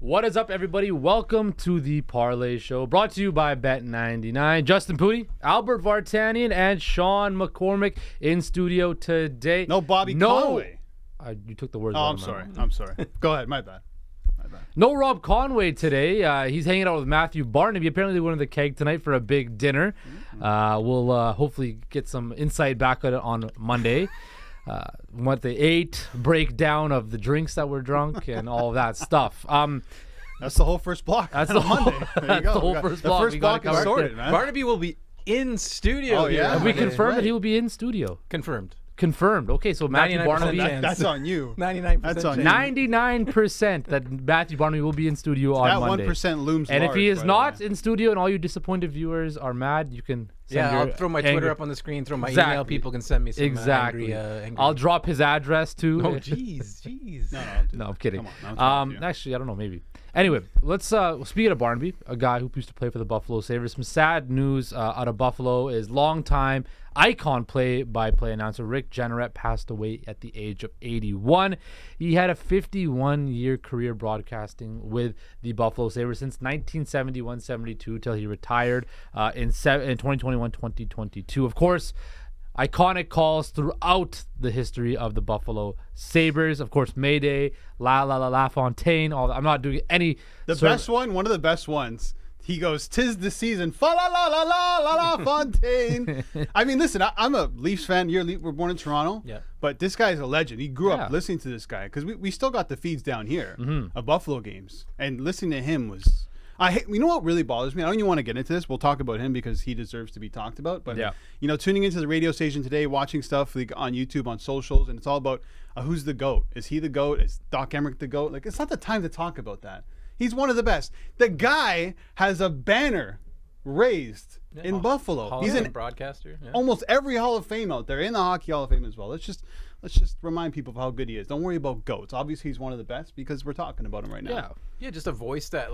What is up, everybody? Welcome to the Parleh Show, brought to you by Bet99. Justin Pooty, Albert Vartanian, and Sean McCormick in studio today. No Bobby Conway. You took the words out out of of my my mouth. mouth. I'm sorry. Go ahead. My bad. No Rob Conway today. He's hanging out with Matthew Barnaby. Apparently, we're in the keg tonight for a big dinner. We'll hopefully get some insight back on Monday. What they ate, breakdown of the drinks that were drunk, and all of that stuff. That's the whole first block. That's on the Monday. whole, There you that's go. the whole first block. The first block is sorted, man. Barnaby will be in studio. Oh, yeah. Have we Monday. confirmed that Right. he will be in studio? Confirmed. Confirmed. Okay, so Matthew 99% Barnaby. chance. That's on you. 99%. That's on you. 99% that Matthew Barnaby will be in studio on That Monday. 1% looms And large, if he is by the not way. in studio and all you disappointed viewers are mad, you can send Yeah, your I'll throw my anger. Twitter up on the screen, throw my Exactly. email. People can send me some Exactly. angry. I'll drop his address too. Oh, jeez. No, No, I'm kidding. Come on, Actually, I don't know, maybe. Anyway, let's speaking of Barnaby, a guy who used to play for the Buffalo Sabres. Some sad news out of Buffalo is longtime icon play-by-play announcer Rick Jeanneret passed away at the age of 81. He had a 51-year career broadcasting with the Buffalo Sabres since 1971-72 till he retired in 2021-2022. Of course, iconic calls throughout the history of the Buffalo Sabres. Of course, Mayday, La Fontaine, all that. I'm not doing any. Best one, one of the best ones. He goes, "'Tis the season, fa la la la la la la Fontaine." I mean, listen, I'm a Leafs fan. We're born in Toronto. Yeah. But this guy's a legend. He grew Yeah. up listening to this guy because we still got the feeds down here of Buffalo games, and listening to him was. You know what really bothers me? I don't even want to get into this. We'll talk about him because he deserves to be talked about. But Yeah. Tuning into the radio station today, watching stuff like on YouTube, on socials, and it's all about who's the GOAT. Is he the GOAT? Is Doc Emmerich the GOAT? Like, it's not the time to talk about that. He's one of the best. The guy has a banner raised in Buffalo. Hall He's of in Fame broadcaster. Yeah. almost every Hall of Fame out there, in the Hockey Hall of Fame as well. Let's just remind people of how good he is. Don't worry about GOATs. Obviously, he's one of the best because we're talking about him right now. Yeah, just a voice that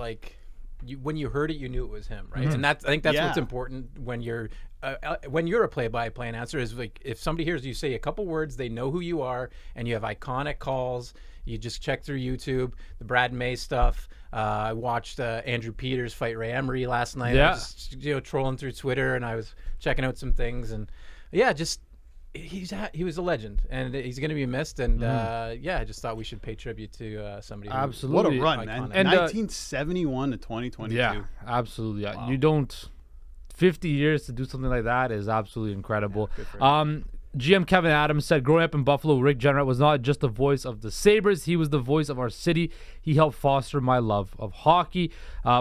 when you heard it, you knew it was him, right? And I think that's what's important when you're a play-by-play announcer. Is like if somebody hears you say a couple words, they know who you are, and you have iconic calls. You just check through YouTube, the Brad May stuff. I watched Andrew Peters fight Ray Emery last night. Yeah. I was just, trolling through Twitter, and I was checking out some things, and he was a legend, and he's going to be missed. And I just thought we should pay tribute to somebody. Absolutely. What a run, iconic. man. And, 1971 to 2022. Yeah, absolutely. Wow. You don't 50 years to do something like that is absolutely incredible. good for him. GM Kevin Adams said, growing up in Buffalo, Rick Jeanneret was not just the voice of the Sabres. He was the voice of our city. He helped foster my love of hockey.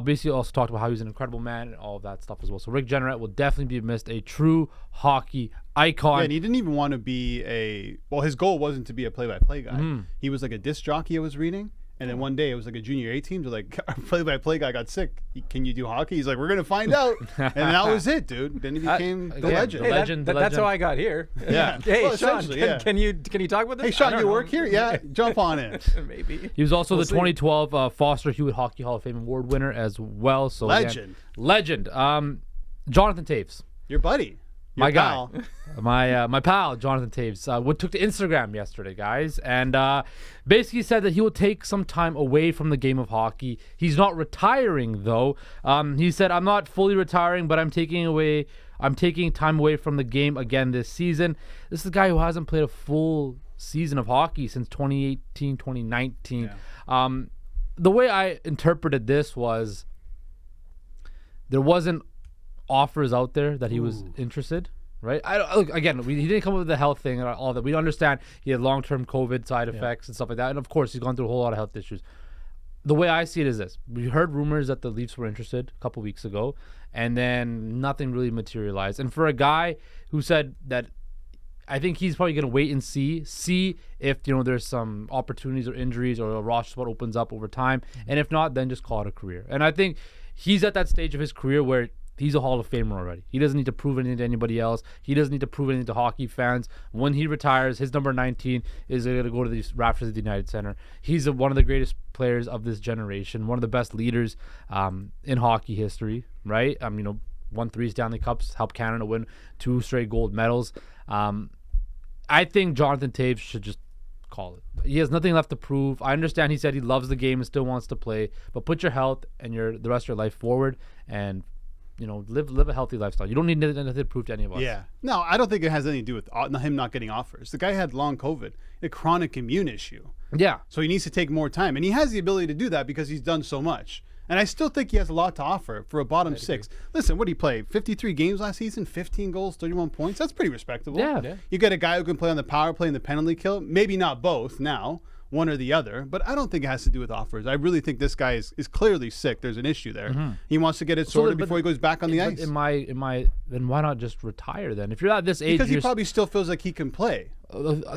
Basically also talked about how he was an incredible man and all of that stuff as well. So Rick Jeanneret will definitely be missed, a true hockey icon. Yeah, and he didn't even want to be his goal wasn't to be a play-by-play guy. He was like a disc jockey I was reading. And then one day it was like a junior A team. They're like, our play-by-play guy got sick. Can you do hockey? He's like, we're going to find out. And that was it, dude. Then he became the legend. the legend. That's how I got here. Yeah. Hey, Well, Sean, essentially, yeah. can you talk about this? Hey, I Sean, don't you know. work here? Yeah, jump on in. Maybe. He was also We'll the see. 2012 Foster Hewitt Hockey Hall of Fame Award winner as well. So Legend. Legend. Jonathan Toews. Your buddy. My Your pal. guy, my pal, Jonathan Toews, took to Instagram yesterday, guys, and basically said that he will take some time away from the game of hockey. He's not retiring, though. He said, "I'm not fully retiring, but I'm taking time away from the game again this season." This is a guy who hasn't played a full season of hockey since 2018, 2019. Yeah. The way I interpreted this was there wasn't offers out there that he was interested, right? He didn't come up with the health thing and all that. We understand he had long-term COVID side effects and stuff like that, and of course he's gone through a whole lot of health issues. The way I see it is this: we heard rumors that the Leafs were interested a couple weeks ago, and then nothing really materialized. And for a guy who said that, I think he's probably going to wait and see if there's some opportunities or injuries or a roster spot opens up over time, and if not, then just call it a career. And I think he's at that stage of his career where he's a Hall of Famer already. He doesn't need to prove anything to anybody else. He doesn't need to prove anything to hockey fans. When he retires, his number 19 is going to go to the Raptors at the United Center. He's one of the greatest players of this generation, one of the best leaders in hockey history, right? Won 3 Stanley Cups, helped Canada win 2 straight gold medals. I think Jonathan Toews should just call it. He has nothing left to prove. I understand he said he loves the game and still wants to play, but put your health and the rest of your life forward and, live a healthy lifestyle. You don't need anything to prove to any of us. Yeah. No, I don't think it has anything to do with him not getting offers. The guy had long COVID, a chronic immune issue. Yeah. So he needs to take more time. And he has the ability to do that because he's done so much. And I still think he has a lot to offer for a bottom six. Listen, what did he play? 53 games last season, 15 goals, 31 points. That's pretty respectable. Yeah. You get a guy who can play on the power play and the penalty kill. Maybe not both now, one or the other. But I don't think it has to do with offers. I really think this guy is clearly sick. There's an issue there. Mm-hmm. He wants to get it sorted before he goes back on the ice. Then why not just retire then? If you're at this age, because he probably still feels like he can play.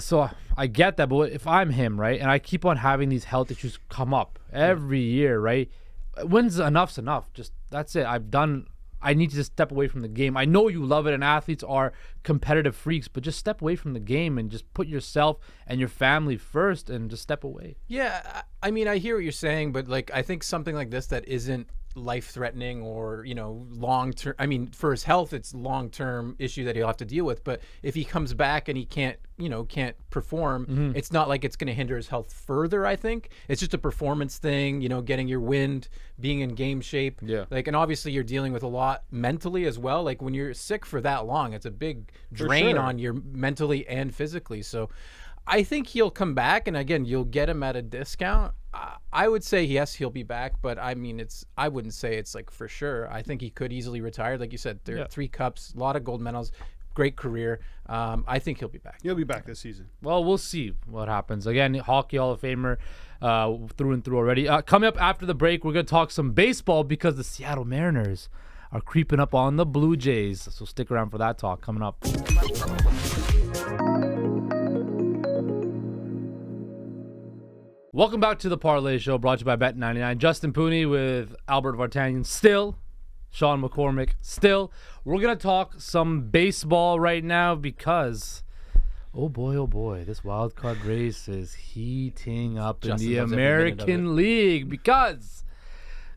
So I get that, but if I'm him, right, and I keep on having these health issues come up every year, right? When's enough's enough? Just that's it. I need to just step away from the game. I know you love it, and athletes are competitive freaks, but just step away from the game and just put yourself and your family first, and just step away. Yeah, I mean, I hear what you're saying, but I think something like this that isn't life-threatening or long-term. I mean, for his health, it's long-term issue that he'll have to deal with. But if he comes back and he can't perform, it's not like it's going to hinder his health further. I think it's just a performance thing. Getting your wind, being in game shape. Yeah. And obviously you're dealing with a lot mentally as well. Like when you're sick for that long, it's a big drain on you mentally and physically. So I think he'll come back, and again, you'll get him at a discount. I would say yes, he'll be back, but I mean, I wouldn't say it's like for sure. I think he could easily retire, like you said. There are 3 cups, a lot of gold medals, great career. I think he'll be back. He'll be back this season. Well, we'll see what happens. Again, Hockey Hall of Famer through and through already. Coming up after the break, we're going to talk some baseball because the Seattle Mariners are creeping up on the Blue Jays. So stick around for that talk coming up. Welcome back to the Parleh Show, brought to you by Bet99. Justin Pooney with Albert Vartanian still. Sean McCormick still. We're going to talk some baseball right now because, oh boy, this wild card race is heating up Justin in the American League because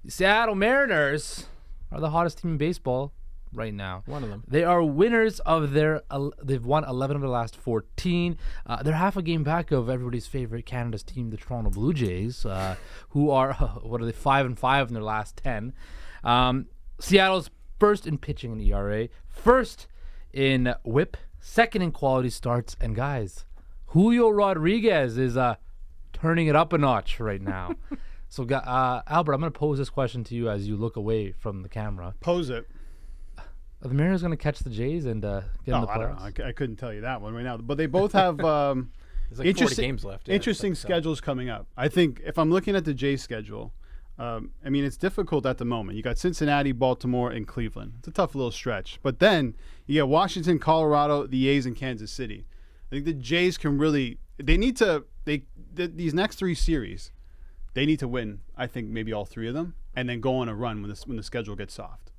the Seattle Mariners are the hottest team in baseball right now. One of them. They are winners of they've won 11 of their last 14. They're half a game back of everybody's favorite Canada's team, the Toronto Blue Jays, who are, 5-5 in their last 10. Seattle's first in pitching in ERA, first in WHIP, second in quality starts, and guys, Julio Rodriguez is turning it up a notch right now. So, Albert, I'm going to pose this question to you as you look away from the camera. Pose it. Are the Mariners going to catch the Jays and get in the playoffs? I don't know. I couldn't tell you that one right now. But they both have There's like 40 games left. Yeah, interesting schedules coming up. I think if I'm looking at the Jays schedule, it's difficult at the moment. You got Cincinnati, Baltimore, and Cleveland. It's a tough little stretch. But then you got Washington, Colorado, the A's, and Kansas City. I think the Jays can really – these next 3 series, they need to win, I think, maybe all 3 of them, and then go on a run when the schedule gets soft.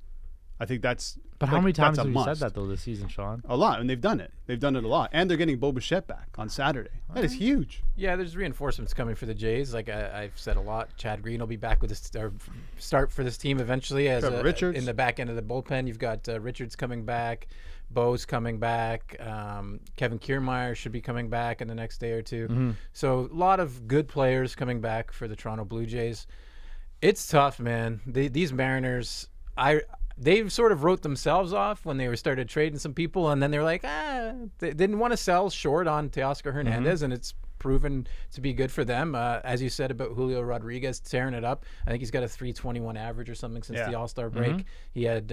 I think that's – But how many times have you said that, though, this season, Sean? A lot, and they've done it. They've done it a lot. And they're getting Bo Bichette back on Saturday. That is huge. Yeah, there's reinforcements coming for the Jays. Like I've said a lot, Chad Green will be back with start for this team eventually as Richards. In the back end of the bullpen. You've got Richards coming back, Bo's coming back, Kevin Kiermaier should be coming back in the next day or 2. Mm-hmm. So a lot of good players coming back for the Toronto Blue Jays. It's tough, man. These Mariners, they've sort of wrote themselves off when they started trading some people, and then they're like, they didn't want to sell short on Teoscar Hernandez, and it's proven to be good for them. As you said about Julio Rodriguez tearing it up, I think he's got a 321 average or something since the All-Star break. Mm-hmm. He had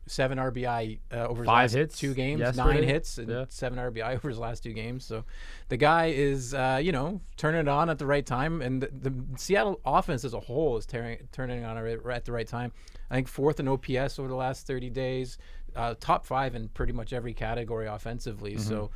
7 RBI over his last hits 2 games, yesterday. 9 hits, and 7 RBI over his last 2 games. So the guy is, turning it on at the right time, and the Seattle offense as a whole is turning on at the right time. I think 4th in OPS over the last 30 days, top 5 in pretty much every category offensively. Mm-hmm. So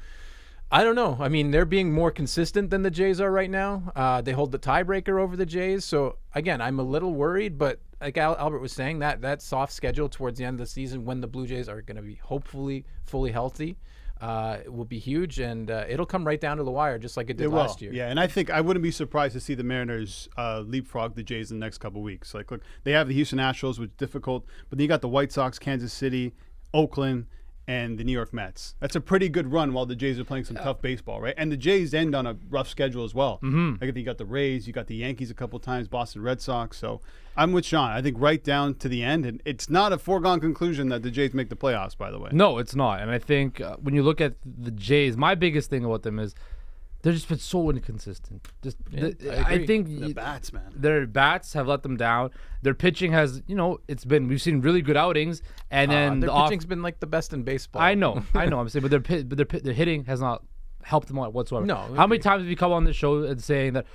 I don't know. I mean, they're being more consistent than the Jays are right now. They hold the tiebreaker over the Jays. So, again, I'm a little worried, but like Albert was saying, that soft schedule towards the end of the season when the Blue Jays are going to be hopefully fully healthy it will be huge, and it'll come right down to the wire just like it did last year. Yeah, and I think I wouldn't be surprised to see the Mariners leapfrog the Jays in the next couple of weeks. Like, look, they have the Houston Astros, which is difficult, but then you got the White Sox, Kansas City, Oakland, and the New York Mets. That's a pretty good run while the Jays are playing some tough baseball, right? And the Jays end on a rough schedule as well. Like you got the Rays, you got the Yankees a couple times, Boston Red Sox. So I'm with Sean. I think right down to the end, and it's not a foregone conclusion that the Jays make the playoffs, by the way. No, it's not. And I think when you look at the Jays, my biggest thing about them is they've just been so inconsistent. I think The bats, man. their bats have let them down. Their pitching has, we've seen really good outings, and then their the pitching's been like the best in baseball. I know. I'm saying, but their hitting has not helped them out whatsoever. No, How many times have you come on this show and saying that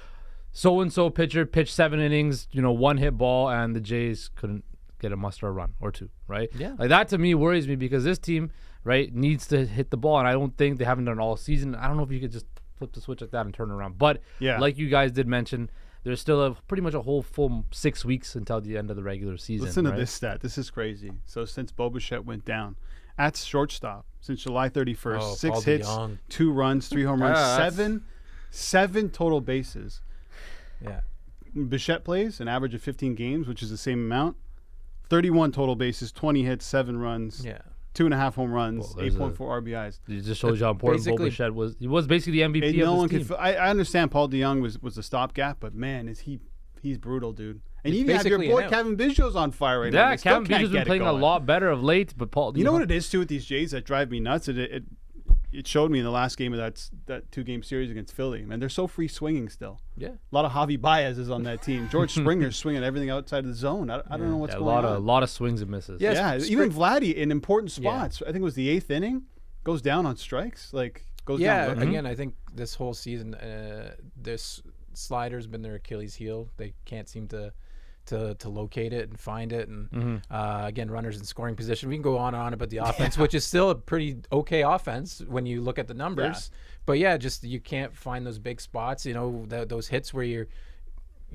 so and so pitcher pitched 7 innings, one hit ball, and the Jays couldn't get a muster a run or two, right? Yeah. Like that to me worries me because this team, right, needs to hit the ball, and I don't think they haven't done it all season. I don't know if you could just flip the switch like that and turn it around. But like you guys did mention, there's still pretty much a whole full 6 weeks until the end of the regular season. Listen to this stat. This is crazy. So since Bo Bichette went down, at shortstop, since July 31st, 6 hits, 2 runs, 3 home runs, seven total bases. Yeah. Bichette plays an average of 15 games, which is the same amount. 31 total bases, 20 hits, 7 runs. Yeah. 2.5 home runs, Well, 8.4 RBIs. It just shows you how important Bo Bichette was. He was basically the MVP of this team. I understand Paul DeJong was a stopgap, but man, he's brutal, dude. And It's you even have your basically boy an out. Kevin Biggio's on fire right now. Yeah, Kevin Biggio's been playing a lot better of late, but Paul. You know what it is too with these Jays that drive me nuts? It showed me in the last game of that 2-game series against Philly. Man, they're so free swinging still. Yeah. A lot of Javi Baez is on that team. George Springer's swinging everything outside of the zone. I don't know what's going on. A lot of swings and misses. Yeah. Yeah, even Vladdy in important spots. I think it was the 8th inning, goes down on strikes. Goes down. Again, I think this whole season, this slider's been their Achilles heel. They can't seem to locate it and find it, and again, runners in scoring position. We can go on and on about the offense, which is still a pretty okay offense when you look at the numbers. But yeah, just you can't find those big spots. Those hits where you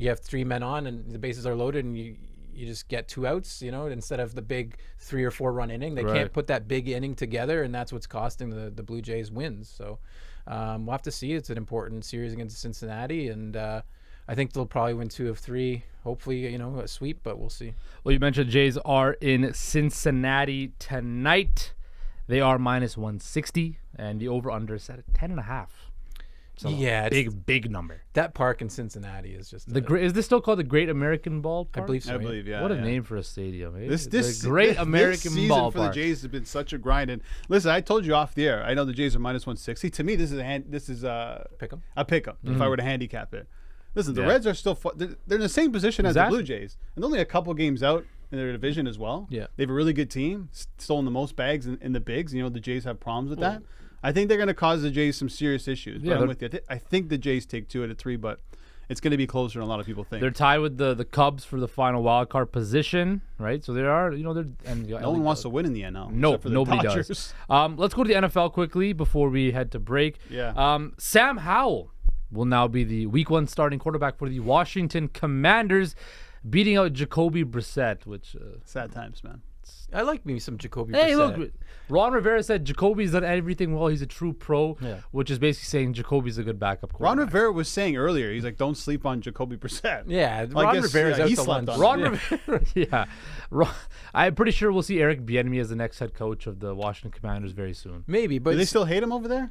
have 3 men on and the bases are loaded, and you just get 2 outs. Instead of the big 3 or 4 run inning, they can't put that big inning together, and that's what's costing the Blue Jays wins. So we'll have to see. It's an important series against Cincinnati, and I think they'll probably win 2 of 3. Hopefully, a sweep, but we'll see. Well, you mentioned Jays are in Cincinnati tonight. They are -160, and the over/under is set at 10.5. So Yeah, big number. That park in Cincinnati is just Is this still called the Great American Ballpark? I believe so. I believe, yeah. What a yeah. name for a stadium. Eh? This the Great American season Ballpark. for the Jays has been such a grind. And listen, I told you off the air. I know the Jays are -160. To me, this is a Pick 'em. a pick 'em if I were to handicap it. Listen, the Yeah. Reds are still they're in the same position as the Exactly. Blue Jays, and only a couple games out in their division as well. Yeah. They have a really good team, stolen the most bags in the bigs. The Jays have problems with that. I think they're going to cause the Jays some serious issues. Yeah, But I'm with you. I think the Jays take 2 out of 3, but it's going to be closer than a lot of people think. They're tied with the Cubs for the final wild card position, right? So there are, No one wants to win in the NL. No, except for the nobody Dodgers. does. Let's go to the NFL quickly before we head to break. Yeah. Sam Howell will now be the Week 1 starting quarterback for the Washington Commanders, beating out Jacoby Brissett, which... Sad times, man. I like me some Jacoby Hey, Brissett. look, Ron Rivera said Jacoby's done everything well. He's a true pro, Yeah. which is basically saying Jacoby's a good backup Ron quarterback. Rivera was saying earlier, he's like, don't sleep on Jacoby Brissett. Yeah, Well, I Ron guess, Rivera's yeah, out he to slept lunch. on Ron Yeah. Rivera, yeah. I'm pretty sure we'll see Eric Bieniemy as the next head coach of the Washington Commanders very soon. Maybe, but Do they still hate him over there?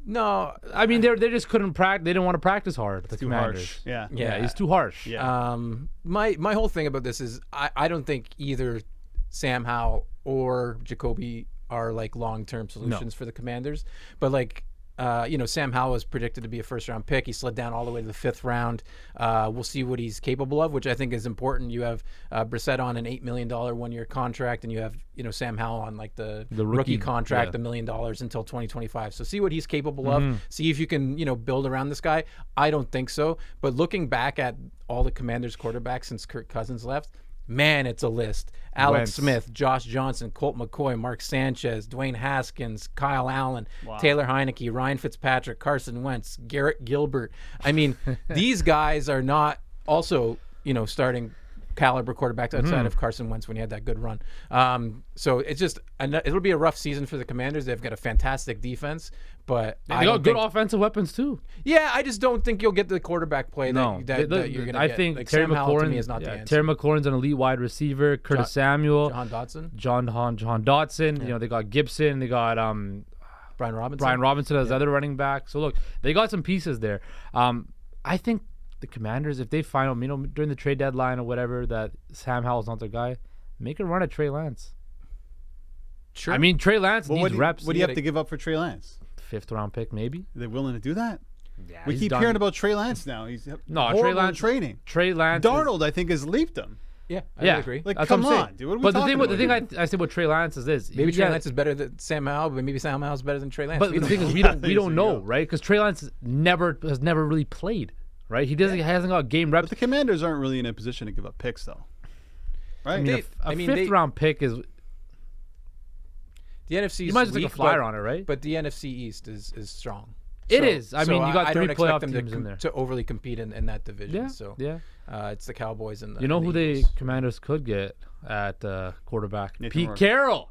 no. I mean, they just couldn't practice. They didn't want to practice hard. The Too Commanders. harsh. Yeah. Yeah, he's too harsh. Yeah. My whole thing about this is I don't think either Sam Howell or Jacoby are like long-term solutions for the Commanders. But Sam Howell was predicted to be a first-round pick. He slid down all the way to the 5th round. We'll see what he's capable of, which I think is important. You have Brissett on an $8 million one-year contract, and you have Sam Howell on like the rookie contract, $1 million until 2025. So see what he's capable of. See if you can build around this guy. I don't think so. But looking back at all the Commanders quarterbacks since Kirk Cousins left, man, it's a list. Alex Wentz. Smith, Josh Johnson, Colt McCoy, Mark Sanchez, Dwayne Haskins, Kyle Allen, Taylor Heineke, Ryan Fitzpatrick, Carson Wentz, Garrett Gilbert. I mean, these guys are not also, starting caliber quarterbacks outside of Carson Wentz when he had that good run. So it's just it'll be a rough season for the Commanders. They've got a fantastic defense, but They got good offensive weapons too. Yeah, I just don't think you'll get the quarterback play that you're going to get. I think like, Terry Sam Howell to me McLaurin is not the answer. Terry McLaurin's an elite wide receiver. Curtis Samuel, John Dotson, John Dotson. You know, they got Gibson. They got Brian Robinson. Brian Robinson as other running back. So look, they got some pieces there. I think the Commanders, if they find out, you know, during the trade deadline or whatever, that Sam Howell's not their guy, make a run at Trey Lance. Sure. I mean, Trey Lance needs reps. What do you have to give up for Trey Lance? 5th round pick, maybe. Are they willing to do that? Yeah, we keep hearing about Trey Lance now. He's Trey Lance training. Trey Lance. Darnold, I think, has leaped him. Yeah, I agree. Like, That's come what I'm saying. on, dude. What are we But talking the about? thing I say about Trey Lance is this: Maybe Trey Lance is better than Sam Howell, but maybe Sam Howell's better than Trey Lance. But the thing is, we don't know, right? Because Trey Lance has never really played, right? He hasn't got game reps. But the Commanders aren't really in a position to give up picks, though. Right? I mean, a 5th round pick is. The NFC. You might just take a flyer on it, right? But the NFC East is strong. It is. I mean, you got 3 don't playoff expect them teams in there to overly compete in that division. Yeah, So yeah. It's the Cowboys and the. You know and who the the Eagles. Commanders could get at quarterback? Nathan Pete Rourke. Carroll.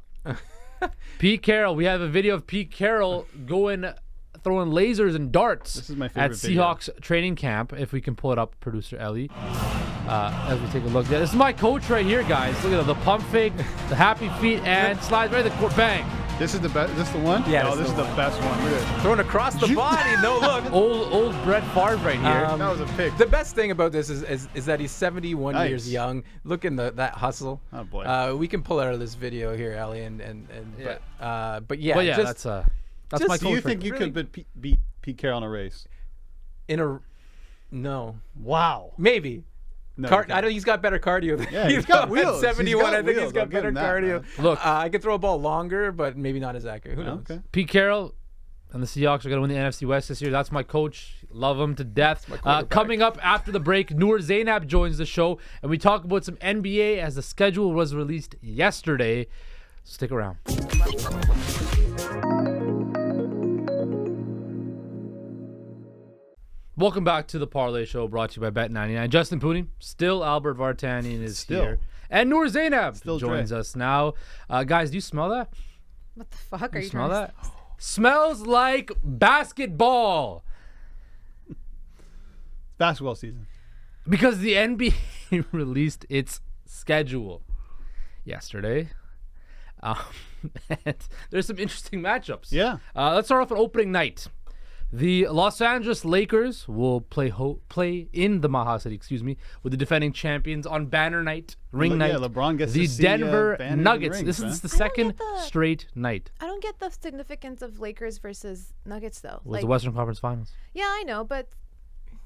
Pete Carroll. We have a video of Pete Carroll throwing lasers and darts This is my at favorite video. Seahawks training camp. If we can pull it up, producer Ellie, as we take a look. This is my coach right here, guys. Look at the pump fake, the happy feet, and slides right at the court. Bang. This is the best. This the one? Yeah, Oh, this this is is the the best one. Look at Thrown across the body. No look. Old Brett Favre right here. that. That was a pick. The best thing about this is that he's 71 Nice. years young. Look in that hustle. Oh, boy. We can pull out of this video here, Ellie, but yeah. But yeah, just that's my coach. Do you right think there. you could beat Pete Carroll in a race? No, Wow. maybe. No, I you can't. don't. He's got better cardio than Yeah, you he's got know, wheels. At 71, He's got I think wheels. he's got I'll give better him that, cardio. man. Look. I could throw a ball longer, but maybe not as accurate. Who knows? Okay. Pete Carroll and the Seahawks are going to win the NFC West this year. That's my coach. Love him to death. quarterback. Coming up after the break, Noor Zainab joins the show, and we talk about some NBA as the schedule was released yesterday. Stick around. Welcome back to the Parleh Show, brought to you by Bet99. Justin Pooney, still Albert Vartanian is here. And Noor Zainab joins us now. Guys, do you smell that? What the fuck are you Smell trying that? Smells like basketball. Basketball season. Because the NBA released its schedule yesterday. And there's some interesting matchups. Yeah. Let's start off on opening night. The Los Angeles Lakers will play in the Maha City, with the defending champions on banner night, ring night. Yeah, LeBron gets the to see, Denver Banner in the Nuggets. rings, This man. is the I don't second get the- straight night. I don't get the significance of Lakers versus Nuggets though. It was the Western Conference Finals. Yeah, I know, but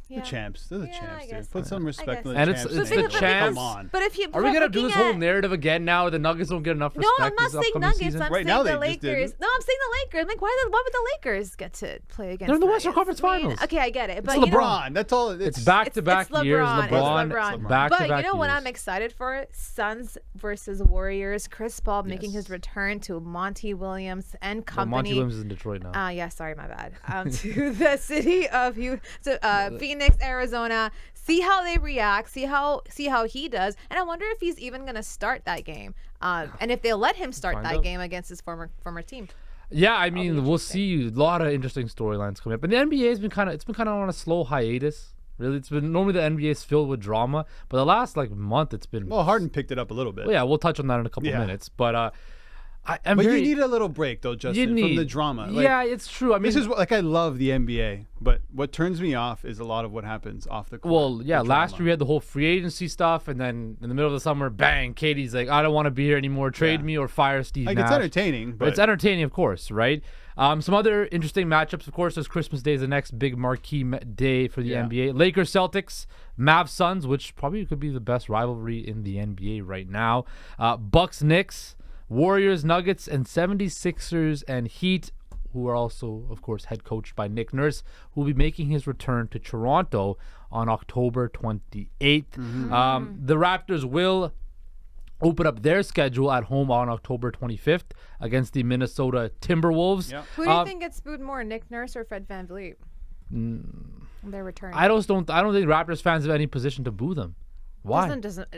yeah. The champs. They're the Yeah, I champs, guess dude. Put so. some I respect guess on the And champs. it's name. the champs. Come on. But if you Are we gonna do looking this whole at- narrative again now? The Nuggets don't get enough No, respect. I'm not this saying upcoming Nuggets. season? I'm Right saying now the they just Lakers. didn't. No, I'm saying the Lakers. I'm like, why would the Lakers get to play against? They're in the the Western Nuggets? Conference I mean, Finals. okay, I get it, but It's you know, LeBron. That's all. It's back-to-back it's years. LeBron. It's LeBron. Back-to-back But you know what years. I'm excited for? Suns versus Warriors. Chris Paul making his return to Monty Williams and Well, company. Monty Williams is in Detroit now. Yeah, sorry, my bad. To the city of Phoenix, Arizona. See how they react. See how he does. And I wonder if he's even gonna start that game. And if they'll let him start Find that out. game against his former team. Yeah, I mean, we'll interesting. see a lot of interesting storylines coming up. And the NBA has been kind of on a slow hiatus. Really, it's been normally the NBA is filled with drama, but the last month it's been. Well, Harden picked it up a little bit. Well, yeah, we'll touch on that in a couple Yeah. minutes. But I'm But very. you need a little break, though, Justin, from the drama. Like, yeah, it's true. I mean, this is I love the NBA, but what turns me off is a lot of what happens off the court. well, yeah. the Last drama. year we had the whole free agency stuff, and then in the middle of the summer, bang, Katie's like, "I don't want to be here anymore. Trade Yeah. me or fire Steve Like, Nash." it's entertaining, but It's entertaining, of course, right? Some other interesting matchups, of course, is Christmas Day is the next big marquee day for the Yeah. NBA. Lakers, Celtics, Mavs, Suns, which probably could be the best rivalry in the NBA right now. Bucks, Knicks, Warriors, Nuggets, and 76ers and Heat, who are also, of course, head coached by Nick Nurse, who will be making his return to Toronto on October 28th. The Raptors will open up their schedule at home on October 25th against the Minnesota Timberwolves. Yeah. Who do you think gets booed more, Nick Nurse or Fred VanVleet? Their return. I don't think Raptors fans have any position to boo them. Why? Doesn't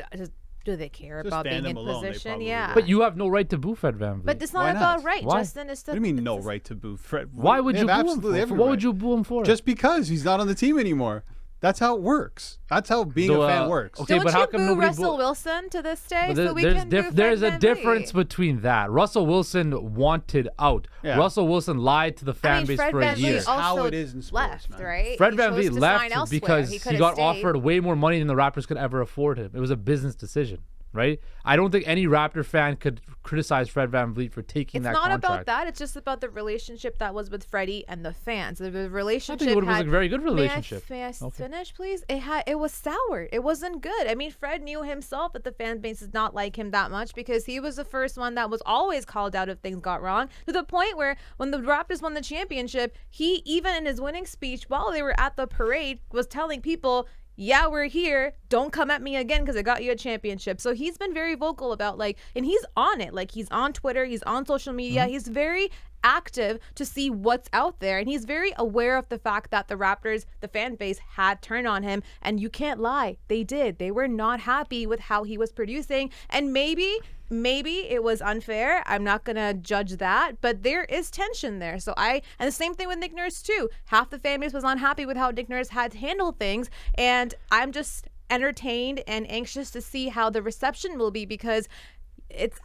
Do they care Just about ban being in them alone, they position? probably Yeah. would. But you have no right to boo Fred VanVleet. But it's Why not about not? right, Why? Justin. It's the. What do you mean no it's- right to boo Fred? Why would They you have boo him absolutely for? every What right. would you boo him for? Just because he's not on the team anymore. That's how it works. That's how being a fan works. okay, Don't but you how come boo nobody Russell Wilson to this day? But So we there's can boo there's Fred a VanVleet? difference between that. Russell Wilson wanted out. Yeah. Russell Wilson lied to the fan base Fred for a VanVleet year. How also it is in sports, left, man. right? Fred He chose VanVleet to sign left elsewhere. because he could've got stayed. offered way more money than the Raptors could ever afford him. It was a business decision, right? I don't think any Raptor fan could criticize Fred VanVleet for taking It's that not contract. about that. It's just about the relationship that was with Freddie and the fans. The relationship it was a very good relationship. May I finish, please? It was sour. It wasn't good. I mean, Fred knew himself that the fan base did not like him that much because he was the first one that was always called out if things got wrong, to the point where when the Raptors won the championship, he, even in his winning speech while they were at the parade, was telling people, yeah, we're here. Don't come at me again because I got you a championship. So he's been very vocal about, like, and he's on it. Like, he's on Twitter. He's on social media. Mm-hmm. He's very active to see what's out there. And he's very aware of the fact that the Raptors, the fan base, had turned on him. And you can't lie. They did. They were not happy with how he was producing. And maybe it was unfair. I'm not going to judge that, but there is tension there. And the same thing with Nick Nurse too. Half the fan base was unhappy with how Nick Nurse had handled things, and I'm just entertained and anxious to see how the reception will be, because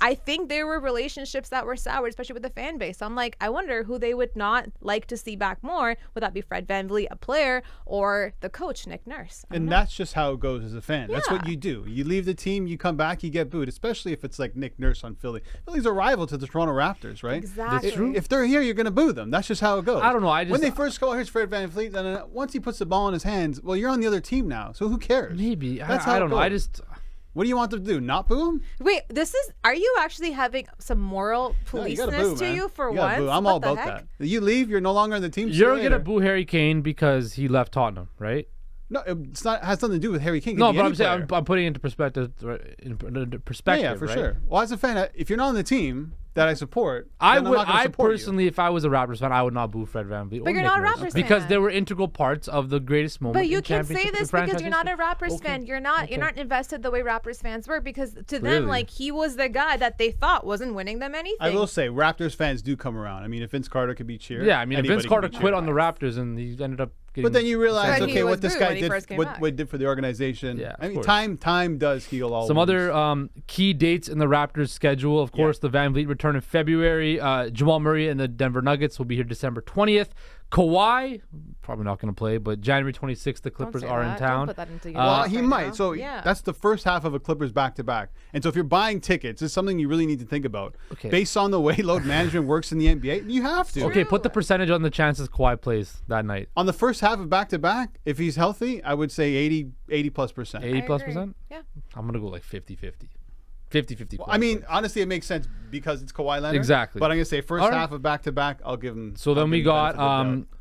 I think there were relationships that were sour, especially with the fan base. So I'm like, I wonder who they would not like to see back more. Would that be Fred VanVleet, a player, or the coach, Nick Nurse? I don't And know. that's just how it goes as a fan. That's what Yeah. you do. You leave the team, you come back, you get booed, especially if it's like Nick Nurse on Philly. Philly's a rival to the Toronto Raptors, right? Exactly. That's true. If they're here, you're going to boo them. That's just how it goes. I don't know. When they first go, here's Fred VanVleet, then once he puts the ball in his hands, well, you're on the other team now, so who cares? Maybe. That's I how it don't know. I goes. just. What do you want them to do? Not boo him? Wait, are you actually having some moral No, you policeness gotta boo, to man. you for You gotta once? boo. I'm What all the about heck? that. You leave, you're no longer on the team. See You're you gonna later. boo Harry Kane because he left Tottenham, right? No, it's not. Has nothing to do with Harry King. It No, could be but any I'm saying player. I'm putting it into perspective. Yeah, for right? sure. Well, as a fan, if you're not on the team that I support, I then I'm would. not gonna I support you. personally, if I was a Raptors fan, I would not boo Fred VanVleet. But you're not a Raptors because fan. they were integral parts of the greatest moment. But you in can say championship this franchise because you're not a history. Raptors Okay. fan. You're not invested the way Raptors fans were, because to them, Really? like, he was the guy that they thought wasn't winning them anything. I will say, Raptors fans do come around. I mean, if Vince Carter could be cheered, Yeah, I mean, if anybody Vince can Carter be quit cheered. on the Raptors and he ended up getting. But then you realize, But he okay, was what this booed guy when he did, first came what back. it did for the organization. Yeah, I of mean, course. time does heal all. Some wounds. other key dates in the Raptors schedule, of course, the VanVleet return in February. Jamal Murray and the Denver Nuggets will be here December 20th. Kawhi, probably not going to play, but January 26th, the Don't Clippers say are that. in town. Don't put that into your Well, mouth he right might. now. So yeah. that's the first half of a Clippers back-to-back. And so if you're buying tickets, it's something you really need to think about. Okay. Based on the way load management works in the NBA, you have to. Okay, put the percentage on the chances Kawhi plays that night. On the first half of back-to-back, if he's healthy, I would say 80 plus percent. 80 plus agree. percent? Yeah. I'm going to go like 50-50. 50-50. I mean, honestly, it makes sense because it's Kawhi Leonard. Exactly. But I'm going to say first All right. half of back-to-back, I'll give him. So then we got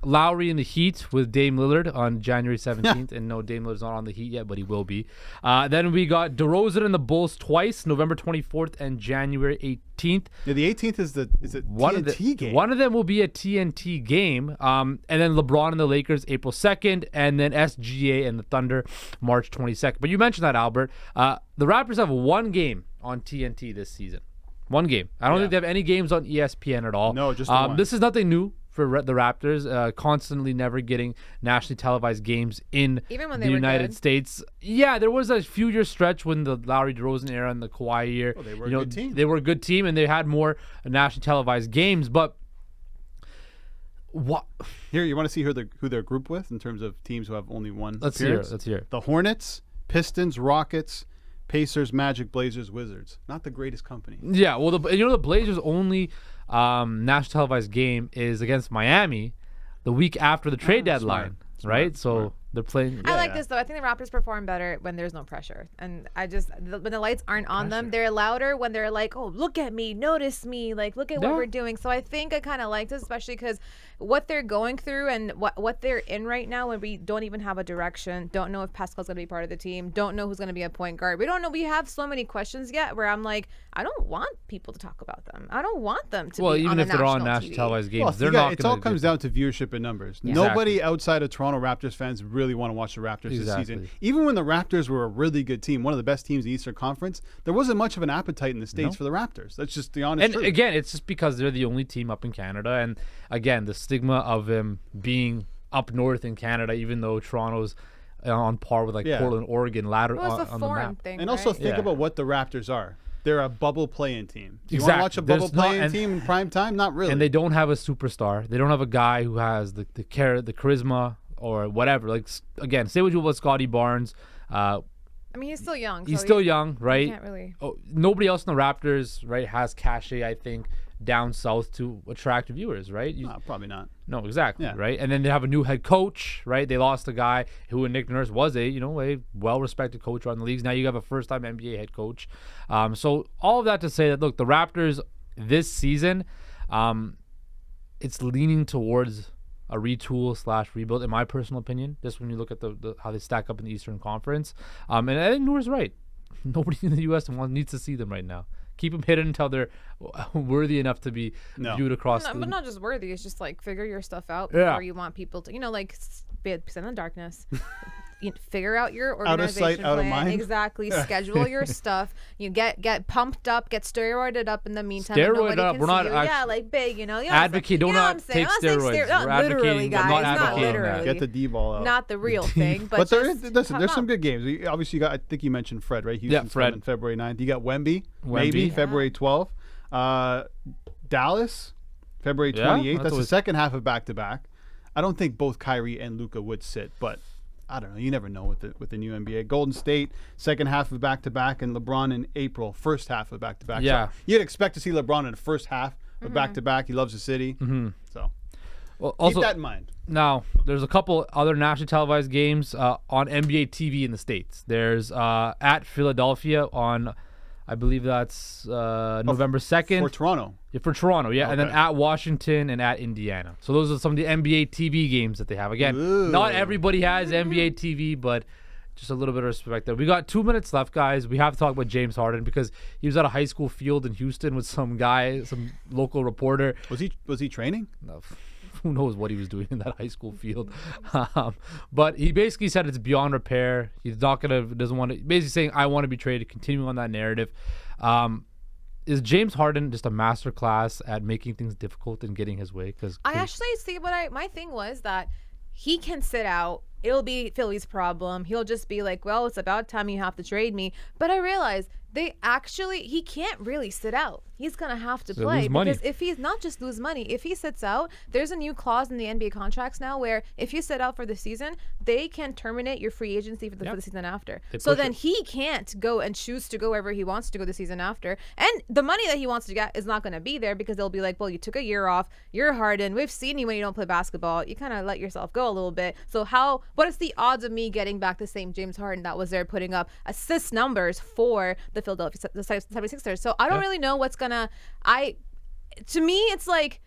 Lowry in the Heat with Dame Lillard on January 17th. And no, Dame Lillard's not on the Heat yet, but he will be. Then we got DeRozan and the Bulls twice, November 24th and January 18th. Yeah, the 18th is a TNT game. One of them will be a TNT game. And then LeBron and the Lakers April 2nd. And then SGA and the Thunder March 22nd. But you mentioned that, Albert. The Raptors have one game on TNT this season. One game. I don't think they have any games on ESPN at all. No, just the one. This is nothing new for the Raptors. Constantly never getting nationally televised games in Even when the they were United good. States. Yeah, there was a few year stretch when the Lowry DeRozan era and the Kawhi year. Well, they were a good team. They were a good team and they had more nationally televised games. But what? Here, you want to see who they're grouped with in terms of teams who have only one Let's hear appearance? it. Let's hear it. The Hornets, Pistons, Rockets, Pacers, Magic, Blazers, Wizards. Not the greatest company. Yeah, well, the Blazers' only national televised game is against Miami the week after the trade deadline, right? So they're playing. I like yeah. this though. I think the Raptors perform better when there's no pressure, and when the lights aren't on them, they're louder. When they're like, "Oh, look at me, notice me, like look at what Yeah. we're doing." So I think I kind of like this, especially because what they're going through and what they're in right now, when we don't even have a direction, don't know if Pascal's going to be part of the team, don't know who's going to be a point guard. We don't know. We have so many questions yet. Where I'm like, I don't want people to talk about them. I don't want them to. Well, be even on if the they're on national national TV. televised games, Well, they're you got- not. it all comes down to viewership and numbers. Yeah. Nobody Exactly. outside of Toronto Raptors fans really really want to watch the Raptors this Exactly. season. Even when the Raptors were a really good team, one of the best teams in the Eastern Conference, there wasn't much of an appetite in the States for the Raptors. That's just the honest And truth. again, it's just because they're the only team up in Canada. And again, the stigma of him being up north in Canada, even though Toronto's on par with like Portland, Oregon, ladder It was a on the foreign map. thing, And also right? think Yeah. about what the Raptors are. They're a bubble play-in team. Do you Exactly. want to watch a bubble There's not- play-in and- team in prime time? Not really. And they don't have a superstar. They don't have a guy who has the charisma or whatever. Like again, say what you will about Scotty Barnes. I mean, he's still young. He's so still young, right? Can't really. Oh, nobody else in the Raptors, right, has cachet, I think, down south to attract viewers, right? No, probably not. No, exactly, Yeah. right? And then they have a new head coach, right? They lost a guy who in Nick Nurse was a well-respected coach around the leagues. Now you have a first-time NBA head coach. So all of that to say that, look, the Raptors this season, it's leaning towards a retool/rebuild, in my personal opinion, just when you look at the how they stack up in the Eastern Conference. And I think Noor's right. Nobody in the U.S. needs to see them right now. Keep them hidden until they're worthy enough to be viewed across But not just worthy. It's just like figure your stuff out Yeah. before you want people to, like be in the darkness. Figure out your Out of organization sight, out of plan. mind. Exactly. Schedule your stuff. You get pumped up, get steroided up in the meantime. and Steroided nobody up. can We're see not you. actually- Yeah, like big. You know Advocate. Do you know not what I'm saying? take I'm not saying steroids. not We're literally, advocating, guys. I'm not Not advocating that. literally. Get the D-ball out. Not the real thing, but But just listen, there's some come good games. Obviously, you got. I think you mentioned Fred, right? Houston's Fred. coming February 9th. You got Wemby, maybe Yeah. February 12th. Dallas, February Yeah, 28th. that's That's the always- second half of back-to-back. I don't think both Kyrie and Luka would sit, but I don't know. You never know with the new NBA. Golden State, second half of back-to-back, and LeBron in April, first half of back-to-back. Yeah. So you'd expect to see LeBron in the first half of back-to-back. He loves the city. So Well, keep also, that in mind. now, there's a couple other nationally televised games on NBA TV in the States. There's at Philadelphia on, I believe that's November 2nd. For Toronto. For Toronto, yeah. And then Okay. at Washington and at Indiana. So those are some of the NBA TV games that they have. Again, Ooh. not everybody has NBA TV, but just a little bit of respect there. We got 2 minutes left, guys. We have to talk about James Harden because he was at a high school field in Houston with some guy, some local reporter. Was he training? Who knows what he was doing in that high school field. But he basically said it's beyond repair. He's not going to, doesn't want to, basically saying, I want to be traded, continuing on that narrative. Is James Harden just a masterclass at making things difficult and getting his way? Because I actually see my thing was that he can sit out. It'll be Philly's problem. He'll just be like, well, it's about time you have to trade me. But I realize he can't really sit out. He's going to have to So play lose money. because if he's not just lose money, if he sits out, there's a new clause in the NBA contracts now where if you sit out for the season, they can terminate your free agency for the season after. So push then it. he can't go and choose to go wherever he wants to go the season after. And the money that he wants to get is not going to be there because they'll be like, well, you took a year off. You're Harden. We've seen you when you don't play basketball. You kind of let yourself go a little bit. So what is the odds of me getting back the same James Harden that was there putting up assist numbers for the Philadelphia 76ers? So I don't really know what's going to, to me, it's like,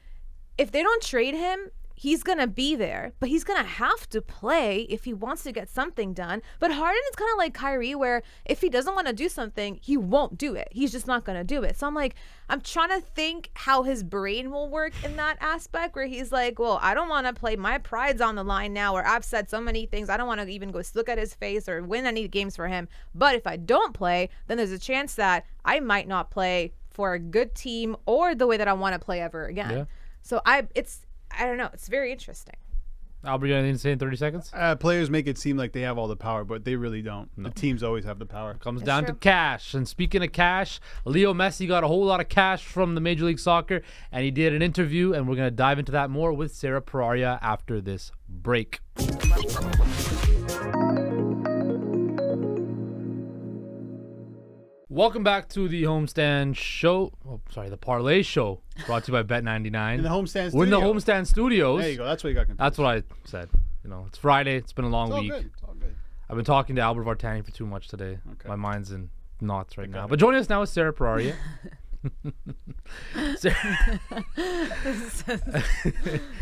if they don't trade him, he's going to be there, but he's going to have to play if he wants to get something done. But Harden is kind of like Kyrie, where if he doesn't want to do something, he won't do it. He's just not going to do it. So I'm trying to think how his brain will work in that aspect where he's like, well, I don't want to play. My pride's on the line now, or I've said so many things. I don't want to even go look at his face or win any games for him. But if I don't play, then there's a chance that I might not play for a good team or the way that I want to play ever again. Yeah. So I don't know. It's very interesting. Albert, you got anything to say in 30 seconds? Players make it seem like they have all the power, but they really don't. The teams always have the power. Comes That's down to true. cash. And speaking of cash, Leo Messi got a whole lot of cash from the Major League Soccer, and he did an interview, and we're going to dive into that more with Sarah Pararia after this break. Welcome back to the Homestand Show. The Parleh Show, brought to you by Bet99. In the homestand We're in the studio. Homestand Studios. There you go. That's what you got confused. That's what I said. It's Friday. It's been a long It's all week. good. It's all good. I've been talking to Albert Vartani for too much today. Okay. My mind's in knots right now. it. But joining us now is Sarah Pararia. Sarah-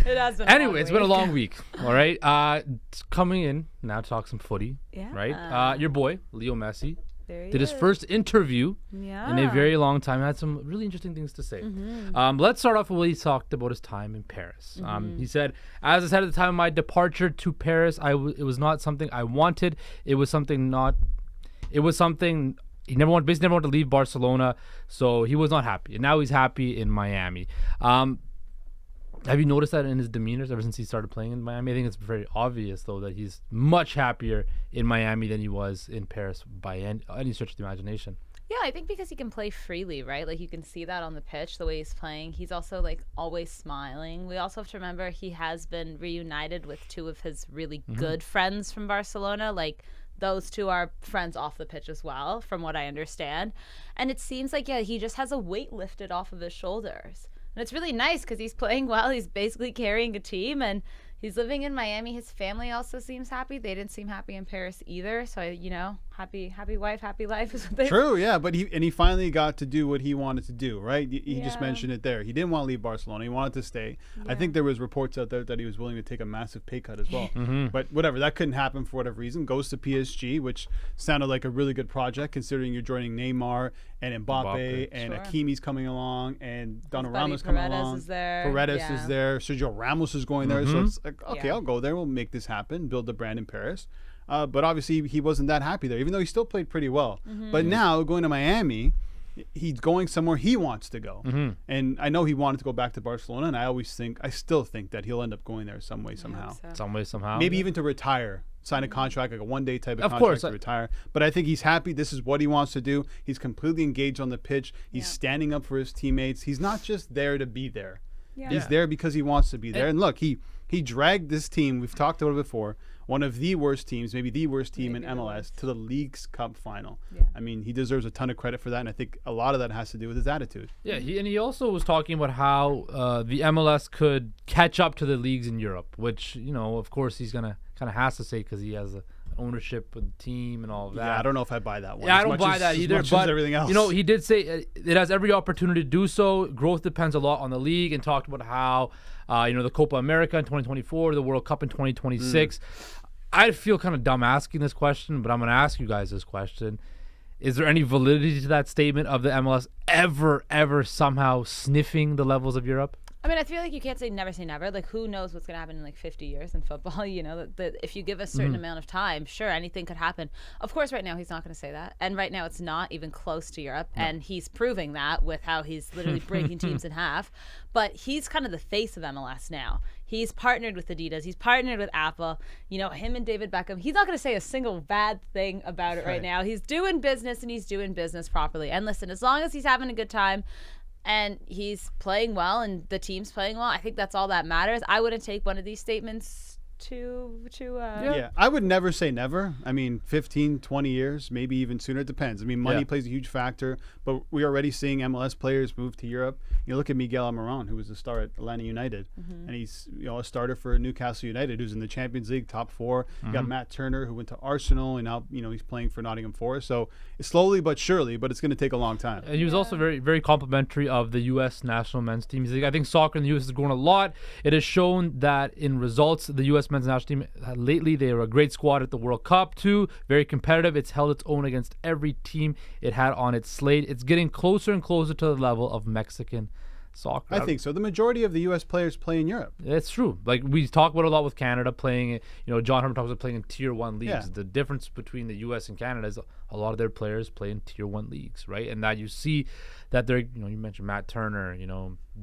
It has been. Anyway, it's been a long week. All right. Coming in now to talk some footy. Yeah. Right. Your boy Leo Messi There he did his is. first interview Yeah. in a very long time. Had some really interesting things to say. Let's start off with what he talked about his time in Paris. He said, "As I said at the time of my departure to Paris, it was not something I wanted. It was something he never wanted to leave Barcelona, so he was not happy. And now he's happy in Miami." Have you noticed that in his demeanors ever since he started playing in Miami? I think it's very obvious, though, that he's much happier in Miami than he was in Paris by any stretch of the imagination. Yeah, I think because he can play freely, right? Like you can see that on the pitch, the way he's playing. He's also like always smiling. We also have to remember he has been reunited with two of his really good friends from Barcelona. Like those two are friends off the pitch as well, from what I understand. And it seems like, yeah, he just has a weight lifted off of his shoulders. And it's really nice because he's playing well. He's basically carrying a team, and he's living in Miami. His family also seems happy. They didn't seem happy in Paris either. So, happy wife, happy life is what they True, yeah, but he finally got to do what he wanted to do, right? He just mentioned it there. He didn't want to leave Barcelona. He wanted to stay. I think there was reports out there that he was willing to take a massive pay cut as well. But whatever, that couldn't happen for whatever reason. Goes to PSG, which sounded like a really good project considering you're joining Neymar and Mbappe. And Hakimi's coming along and Donnarumma's coming along. is there. Paredes is there. Sergio Ramos is going there. So it's like, okay, I'll go there. We'll make this happen. Build the brand in Paris. But obviously he wasn't that happy there, even though he still played pretty well. But now going to Miami, he's going somewhere he wants to go. And I know he wanted to go back to Barcelona, and I still think that he'll end up going there some way, somehow. Some way, somehow. Maybe even to retire, sign a contract, like a one-day type of contract to retire. But I think he's happy. This is what he wants to do. He's completely engaged on the pitch. He's standing up for his teammates. He's not just there to be there. He's there because he wants to be there. And look, he dragged this team, we've talked about it before, one of the worst teams, maybe the worst team in MLS, to the League's Cup final. I mean, he deserves a ton of credit for that, and I think a lot of that has to do with his attitude. Yeah, he also was talking about how the MLS could catch up to the leagues in Europe, which, of course, he's going to kind of has to say because he has ownership of the team and all of that. Yeah, I don't know if I buy that one. Yeah, I don't buy that either. But everything else. He did say it has every opportunity to do so. Growth depends a lot on the league, and talked about how the Copa America in 2024, the World Cup in 2026. I feel kind of dumb asking this question, but I'm going to ask you guys this question. Is there any validity to that statement of the MLS ever somehow sniffing the levels of Europe? I mean, I feel like you can't say never. Like, who knows what's going to happen in like 50 years in football? That if you give a certain amount of time, sure, anything could happen. Of course, right now he's not going to say that, and right now it's not even close to Europe, and he's proving that with how he's literally breaking teams in half. But he's kind of the face of MLS now. He's partnered with Adidas. He's partnered with Apple. Him and David Beckham. He's not going to say a single bad thing about it right now. He's doing business, and he's doing business properly. And listen, as long as he's having a good time, and he's playing well and the team's playing well, I think that's all that matters. I wouldn't take one of these statements I would never say never. I mean, 15, 20 years, maybe even sooner. It depends. I mean, money plays a huge factor, but we're already seeing MLS players move to Europe. Look at Miguel Almiron, who was a star at Atlanta United, and he's a starter for Newcastle United, who's in the Champions League top 4. You got Matt Turner, who went to Arsenal, and now he's playing for Nottingham Forest. So it's slowly but surely, but it's going to take a long time. And he was also very, very complimentary of the U.S. national men's team. He's like, I think soccer in the U.S. has grown a lot. It has shown that in results, the U.S. men's national team lately, they were a great squad at the World Cup too, very competitive. It's held its own against every team it had on its slate. It's getting closer and closer to the level of Mexican soccer. I think so. The majority of the U.S. players play in Europe. It's true. Like we talk about a lot with Canada playing, John Herman talks about playing in Tier 1 leagues. Yeah. The difference between the U.S. and Canada is a lot of their players play in Tier 1 leagues, right? And that you see that they're, you mentioned Matt Turner,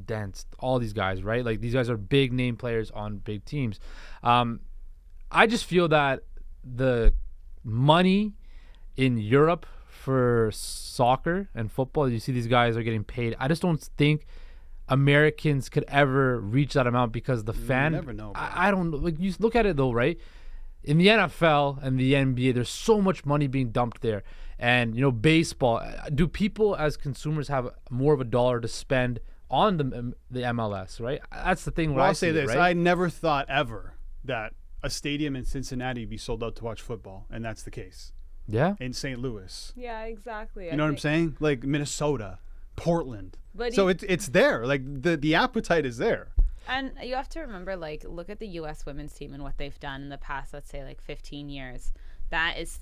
Dent, all these guys, right? Like these guys are big name players on big teams. I just feel that the money in Europe for soccer and football, you see these guys are getting paid. I just don't think Americans could ever reach that amount because the fan. You never know. I don't know. Like you look at it though, right? In the NFL and the NBA, there's so much money being dumped there, and baseball. Do people as consumers have more of a dollar to spend on the MLS? Right. That's the thing. Well, I'll say this: right? I never thought ever that a stadium in Cincinnati be sold out to watch football, and that's the case. Yeah. In St. Louis. Yeah, exactly. You know what I'm saying? Like Minnesota, Portland. So it's there. Like the appetite is there. And you have to remember, look at the U.S. women's team and what they've done in the past, let's say, 15 years. that is,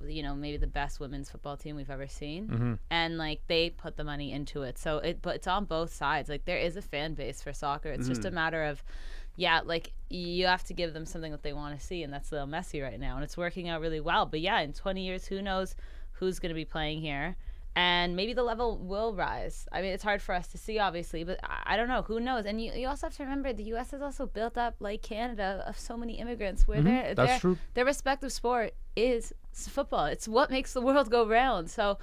maybe the best women's football team we've ever seen. And like they put the money into it. So but it's on both sides. Like there is a fan base for soccer. It's just a matter of, like you have to give them something that they want to see, and that's Lil Messi right now, and it's working out really well. But yeah, in 20 years, who knows who's going to be playing here, and maybe the level will rise. I mean, it's hard for us to see, obviously, but I don't know. Who knows? And you also have to remember the U.S. has also built up, like Canada, of so many immigrants where That's true. their respective sport is football. It's what makes the world go round. So,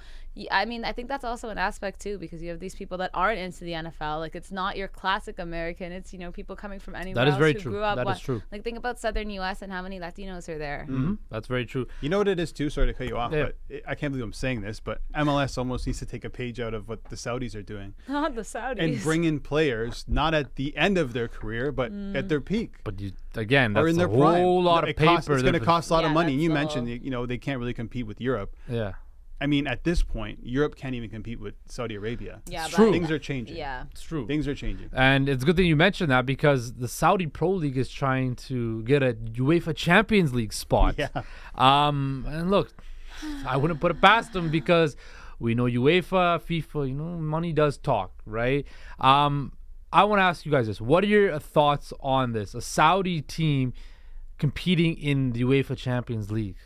I mean, I think that's also an aspect too, because you have these people that aren't into the NFL. Like, it's not your classic American. It's, people coming from anywhere else who grew up. That is true. Like, think about Southern U.S. and how many Latinos are there. That's very true. You know what it is too? Sorry to cut you off, Yeah. but I can't believe I'm saying this, but MLS almost needs to take a page out of what the Saudis are doing Not the Saudis. and bring in players not at the end of their career, but at their peak. But again, Or that's in a their whole prime. lot of It paper. costs- it's going to cost a lot of Yeah, money. And you that's the mentioned, they can't really compete with Europe. Yeah. I mean, at this point, Europe can't even compete with Saudi Arabia. Yeah, It's but true. Things are changing. Yeah. It's true. Things are changing. And it's a good thing you mentioned that, because the Saudi Pro League is trying to get a UEFA Champions League spot. Yeah. And look, I wouldn't put it past them, because we know UEFA, FIFA, money does talk, right? I want to ask you guys this. What are your thoughts on this? A Saudi team competing in the UEFA Champions League.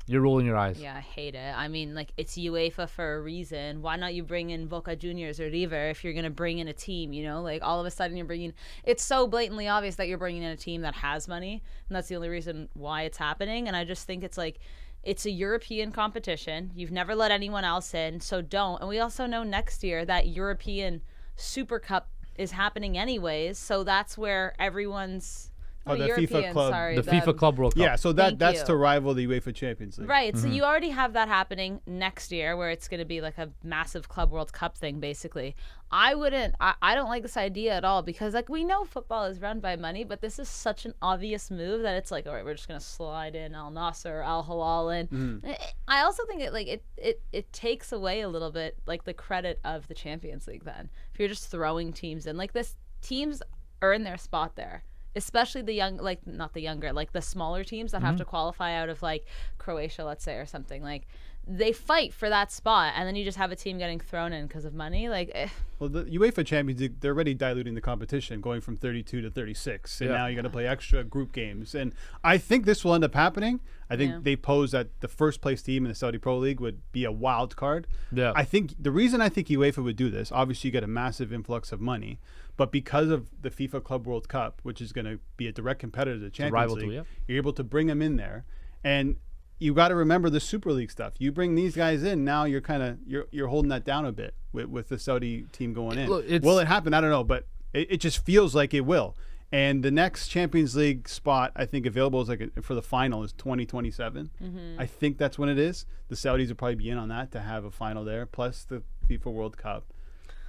You're rolling your eyes. Yeah, I hate it. I mean, like, it's UEFA for a reason. Why not you bring in Boca Juniors or River if you're going to bring in a team, Like, all of a sudden you're bringing... It's so blatantly obvious that you're bringing in a team that has money, and that's the only reason why it's happening. And I just think it's like... It's a European competition. You've never let anyone else in, so don't. And we also know next year that European Super Cup is happening anyways, so that's where everyone's... Oh, the European, FIFA Club. sorry, The FIFA Club World Cup. Yeah, so Thank that's you. to rival the UEFA Champions League. Right, so you already have that happening next year, where it's going to be like a massive Club World Cup thing, basically. I don't like this idea at all, because like we know football is run by money, but this is such an obvious move that it's like, all right, we're just going to slide in Al Nassr, Al Hilal in. I also think it takes away a little bit like the credit of the Champions League then. If you're just throwing teams in like this, teams earn their spot there. Especially the young, like not the younger, like the smaller teams that have to qualify out of like Croatia, let's say, or something. Like they fight for that spot, and then you just have a team getting thrown in because of money. Like, Well, the UEFA Champions League, they're already diluting the competition, going from 32 to 36, and Yeah. now you got to play extra group games. And I think this will end up happening. I think they pose that the first place team in the Saudi Pro League would be a wild card. Yeah. I think the reason I think UEFA would do this, obviously you get a massive influx of money, but because of the FIFA Club World Cup, which is going to be a direct competitor to the Champions rival to League, it, yeah. you're able to bring them in there. And you got to remember the Super League stuff. You bring these guys in, now you're kind of you're holding that down a bit with the Saudi team going in. Look, it's- Will it happen? I don't know, but it just feels like it will. And the next Champions League spot I think available is for the final is 2027. I think that's when it is. The Saudis will probably be in on that to have a final there, plus the FIFA World Cup.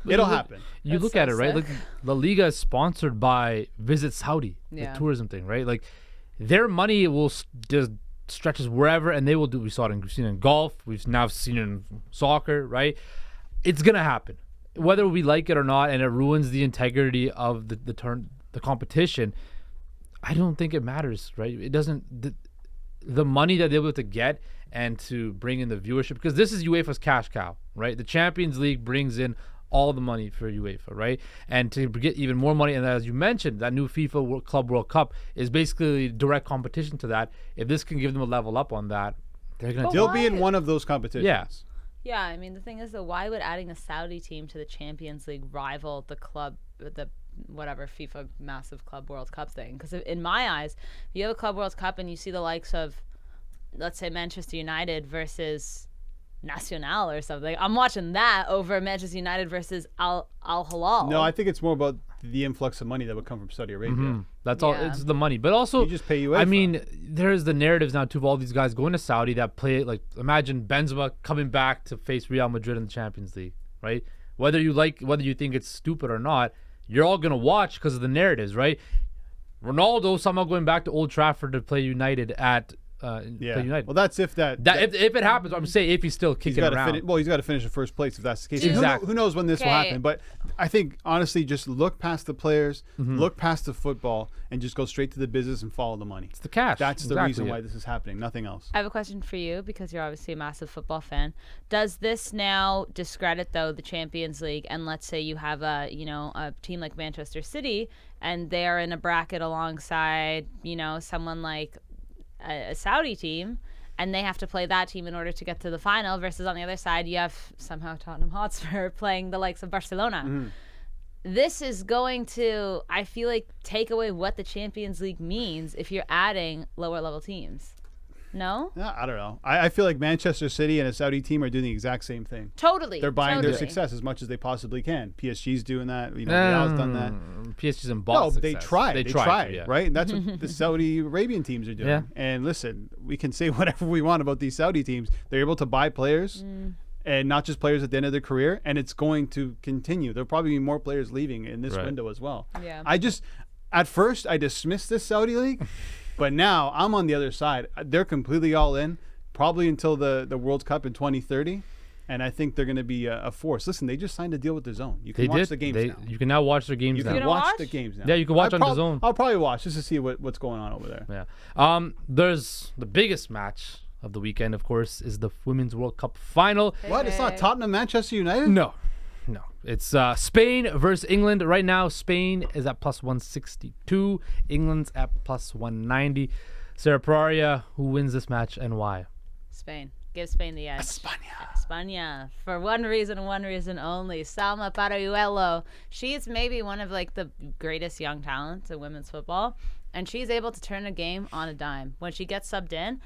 It'll happen. You That's look so at it, right? sick. Like La Liga is sponsored by Visit Saudi, Yeah. the tourism thing, right? Like their money will just stretches wherever, and they will do. We've seen it in golf. We've now seen it in soccer, right? It's gonna happen, whether we like it or not, and it ruins the integrity of the competition. I don't think it matters, right? It doesn't. The money that they're able to get and to bring in the viewership, because this is UEFA's cash cow, right? The Champions League brings in all the money for UEFA, right? And to get even more money, and as you mentioned, that new FIFA Club World Cup is basically direct competition to that. If this can give them a level up on that, they're gonna. But They'll be in why? one of those competitions. Yeah. yeah, I mean, the thing is, though, why would adding a Saudi team to the Champions League rival the whatever FIFA massive Club World Cup thing? Because in my eyes, if you have a Club World Cup and you see the likes of, let's say, Manchester United versus Nacional or something, I'm watching that over Manchester United versus Al Hilal. No, I think it's more about the influx of money that would come from Saudi Arabia. That's all. Yeah. It's the money, but also You just pay UEFA. I mean, there's the narratives now too of all these guys going to Saudi that play. Like, imagine Benzema coming back to face Real Madrid in the Champions League, right? Whether you think it's stupid or not, you're all gonna watch because of the narratives, right? Ronaldo somehow going back to Old Trafford to play United at play United. Well, that's if that if it happens, I'm saying if he's still kicking around. He's got to finish in first place if that's the case. Exactly. Who knows when this will Okay. happen? But I think honestly, just look past the players, look past the football, and just go straight to the business and follow the money. It's the cash. That's the Exactly reason it. why this is happening. Nothing else. I have a question for you because you're obviously a massive football fan. Does this now discredit though the Champions League? And let's say you have a team like Manchester City, and they are in a bracket alongside someone like a Saudi team, and they have to play that team in order to get to the final. Versus on the other side, you have somehow Tottenham Hotspur playing the likes of Barcelona. This is going to, I feel like, take away what the Champions League means if you're adding lower level teams. No? Yeah, I don't know. I feel like Manchester City and a Saudi team are doing the exact same thing. Totally. They're buying their totally. success as much as they possibly can. PSG's doing that. Real's done that. PSG's in No, Boston. they tried. They tried, yeah. right? And that's what the Saudi Arabian teams are doing. Yeah. And listen, we can say whatever we want about these Saudi teams. They're able to buy players, and not just players at the end of their career, and it's going to continue. There'll probably be more players leaving in this window as well. Yeah. At first, I dismissed this Saudi league, but now I'm on the other side. They're completely all in, probably until the World Cup in 2030. And I think they're going to be a force. Listen, they just signed a deal with DAZN. You can watch the games now. You can now watch their games You now. can gonna watch watch? the games now. Yeah, you can watch on DAZN. I'll probably watch just to see what's going on over there. Yeah. There's the biggest match of the weekend, of course, is the Women's World Cup final. What? It's not Tottenham, Manchester United? No. It's Spain versus England. Right now, Spain is at plus 162. England's at plus 190. Sarah Parleh, who wins this match and why? Spain. Give Spain the edge. España. For one reason and one reason only. Salma Paralluelo. She's maybe one of like the greatest young talents in women's football. And she's able to turn a game on a dime. When she gets subbed in,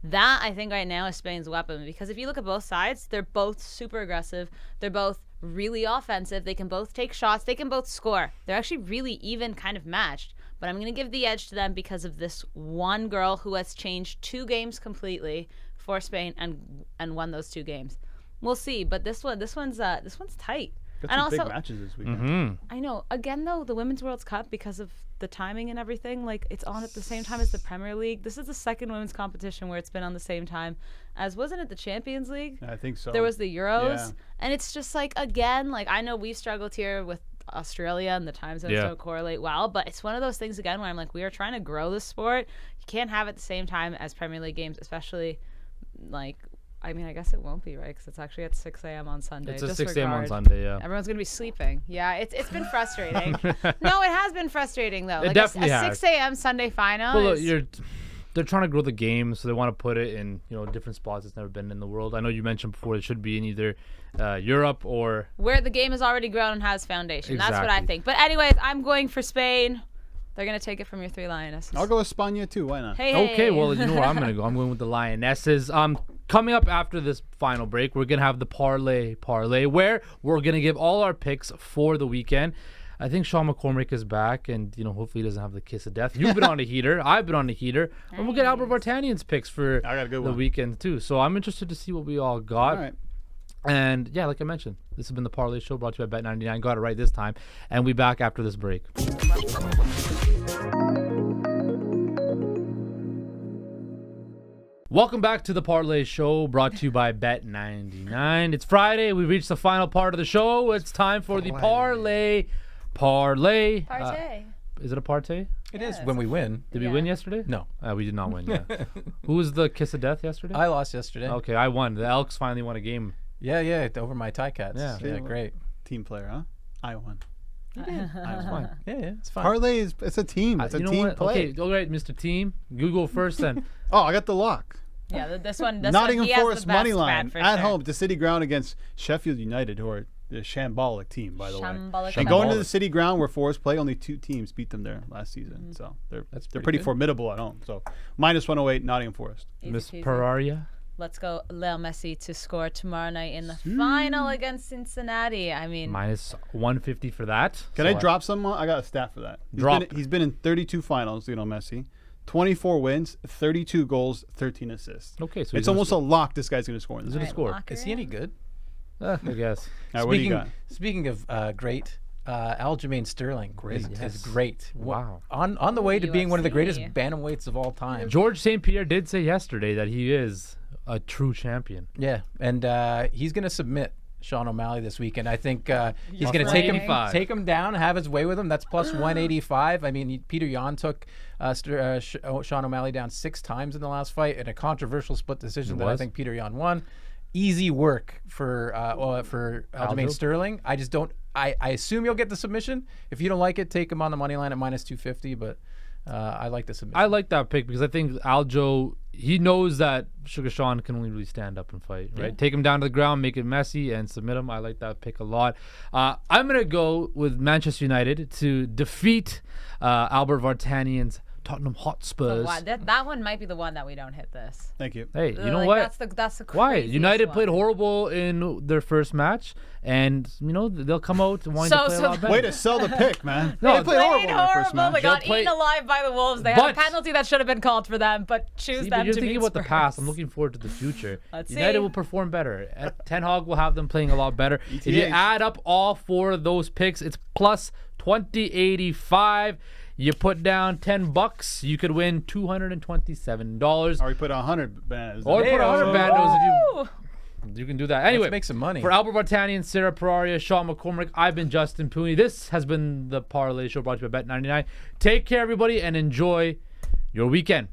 that I think right now is Spain's weapon. Because if you look at both sides, they're both super aggressive. They're both really offensive. They can both take shots. They can both score. They're actually really even kind of matched. But I'm going to give the edge to them because of this one girl who has changed 2 games completely for Spain and won those 2 games. We'll see, but this one's tight. Got And some also, big matches this weekend. I know. Again, though, the Women's World Cup, because of the timing and everything, like it's on at the same time as the Premier League. This is the second women's competition where it's been on the same time as, wasn't it the Champions League? I think so. There was the Euros, Yeah. and it's just like, again, like I know we've struggled here with Australia and the time zones don't correlate well, but it's one of those things again where I'm like, we are trying to grow the sport. You can't have it at the same time as Premier League games, especially like. I mean, I guess it won't be, right? Because it's actually at 6 a.m. on Sunday. It's at 6 a.m. on Sunday, yeah. Everyone's going to be sleeping. Yeah, it's been frustrating. No, it has been frustrating, though. It Like definitely a has. 6 a.m. Sunday final. Well, is, they're trying to grow the game, so they want to put it in different spots it's never been in the world. I know you mentioned before it should be in either Europe or where the game has already grown and has foundation. That's what I Exactly. think. But anyways, I'm going for Spain. They're going to take it from your 3 Lionesses. I'll go with España too. Why not? Hey, Okay, well, you know where I'm going to go. I'm going with the Lionesses. Coming up after this final break, we're going to have the Parleh, where we're going to give all our picks for the weekend. I think Sean McCormick is back, and hopefully he doesn't have the kiss of death. You've been on a heater. I've been on a heater. And we'll get Albert Vartanian's picks for I got a good the one. weekend, too. So I'm interested to see what we all got. All right. And yeah, like I mentioned, this has been the Parleh Show brought to you by Bet99. Got it right this time. And we'll be back after this break. Welcome back to the Parleh Show brought to you by Bet99. It's Friday. We've reached the final part of the show. It's time for the Parleh. Partey. Is it a partay? It is when we win. Did we win yesterday? No, We did not win, yeah. Who was the kiss of death yesterday? I lost yesterday. Okay, I won. The Elks finally won a game. Yeah, over my Ticats. Yeah. Yeah, great. Team player, huh? I won. I was fine. Yeah, it's fine. Parlay it's a team. It's a You know team what? play. Okay, all right, Mr. Team. Google first then. Oh, I got the lock. Yeah, this one. Nottingham he has the Forest best money line bet for at sure. home to City Ground against Sheffield United, who are the shambolic team, by the way. Shambolic. And going to the City Ground where Forest play, only 2 teams beat them there last season. Mm-hmm. So they're pretty pretty good. formidable at home. So minus 108, Nottingham Forest. Easy Miss peasy. Pararia. Let's go, Leo Messi to score tomorrow night in the final against Cincinnati. I mean, Minus 150 for that. Can I drop some? I got a stat for that. Drop. He's been in 32 finals, Messi. 24 wins, 32 goals, 13 assists. Okay, so It's almost a lock this guy's going to score in this He's game. gonna score. lock her Is he any in. good? I guess. All right, what do you got? Speaking of great, Aljamain Sterling is great. Wow. On the way to being one of the greatest UFC. bantamweights of all time. George St. Pierre did say yesterday that he is a true champion. Yeah, and he's going to submit Sean O'Malley this weekend. I think he's going to take him down, have his way with him. That's plus 185. I mean, Peter Yan took Sean O'Malley down 6 times in the last fight in a controversial split decision that I think Peter Yan won. Easy work for Aljamain Sterling. I just don't. I assume you'll get the submission. If you don't like it, take him on the money line at minus 250. But I like the submission. I like that pick because I think Aljo, he knows that Sugar Sean can only really stand up and fight, right? Take him down to the ground, make it messy, and submit him. I like that pick a lot. I'm going to go with Manchester United to defeat Albert Vartanian's Tottenham Hotspurs. That one might be the one that we don't hit this. Thank you. Hey, you know what? That's the Why? craziest United one. played horrible in their first match, and they'll come out and want to play a lot better. Way to sell the pick, man. No, they played horrible in their first match. They got They'll eaten alive by the Wolves. They had a penalty that should have been called for them, but choose See, them but you're to thinking beat about the Spurs. past. I'm looking forward to the future. Let's United see. will perform better. Ten Hag will have them playing a lot better. If you add up all 4 of those picks, it's plus 2085. You put down $10, you could win $227. Or we put 100 bananas. Or put 100 bandos if you can do that. Anyway, Let's make some money. For Albert Vartanian, Sarah Pararia, Sean McCormick, I've been Justin Pooney. This has been the Parleh Show brought to you by Bet99. Take care, everybody, and enjoy your weekend.